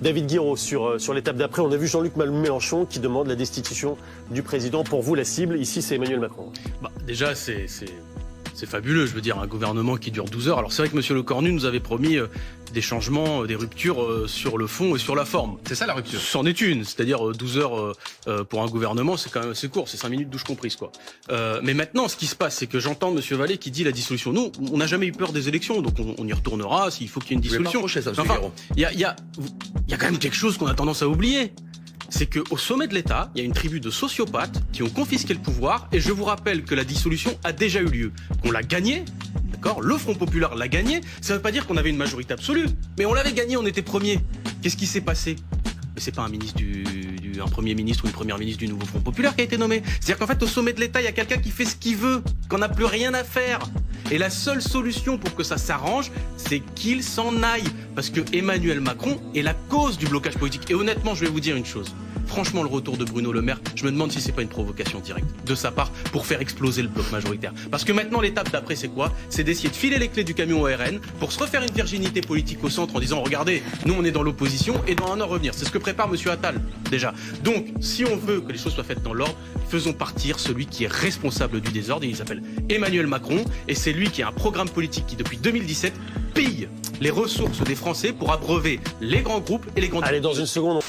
David Guiraud, sur l'étape d'après, on a vu Jean-Luc Mélenchon qui demande la destitution du président. Pour vous, la cible, ici, c'est Emmanuel Macron. Déjà, c'est fabuleux, je veux dire, un gouvernement qui dure 12 heures. Alors c'est vrai que M. Lecornu nous avait promis des changements, des ruptures sur le fond et sur la forme. C'est ça la rupture. C'en est une, c'est-à-dire 12 heures pour un gouvernement, c'est quand même assez court, c'est 5 minutes douche comprise, quoi. Mais maintenant, ce qui se passe, c'est que j'entends M. Vallée qui dit la dissolution. Nous, on n'a jamais eu peur des élections, donc on y retournera s'il faut qu'il y ait une dissolution. Il y a quand même quelque chose qu'on a tendance à oublier. C'est qu'au sommet de l'État, il y a une tribu de sociopathes qui ont confisqué le pouvoir, et je vous rappelle que la dissolution a déjà eu lieu, qu'on l'a gagnée, d'accord ? Le Front Populaire l'a gagnée, ça ne veut pas dire qu'on avait une majorité absolue, mais on l'avait gagnée, on était premier. Qu'est-ce qui s'est passé ? Mais c'est pas un ministre un premier ministre ou une première ministre du nouveau Front Populaire qui a été nommé. C'est-à-dire qu'en fait, au sommet de l'État, il y a quelqu'un qui fait ce qu'il veut, qu'on n'a plus rien à faire. Et la seule solution pour que ça s'arrange, c'est qu'il s'en aille. Parce que Emmanuel Macron est la cause du blocage politique. Et honnêtement, je vais vous dire une chose. Franchement, le retour de Bruno Le Maire, je me demande si c'est pas une provocation directe de sa part pour faire exploser le bloc majoritaire. Parce que maintenant, l'étape d'après, c'est quoi ? C'est d'essayer de filer les clés du camion au RN pour se refaire une virginité politique au centre en disant, regardez, nous on est dans l'opposition et dans un an revenir. C'est ce que prépare M. Attal, déjà. Donc, si on veut que les choses soient faites dans l'ordre, faisons partir celui qui est responsable du désordre. Il s'appelle Emmanuel Macron et c'est lui qui a un programme politique qui, depuis 2017, pille les ressources des Français pour abreuver les grands groupes et les grandes... Allez, dans une seconde...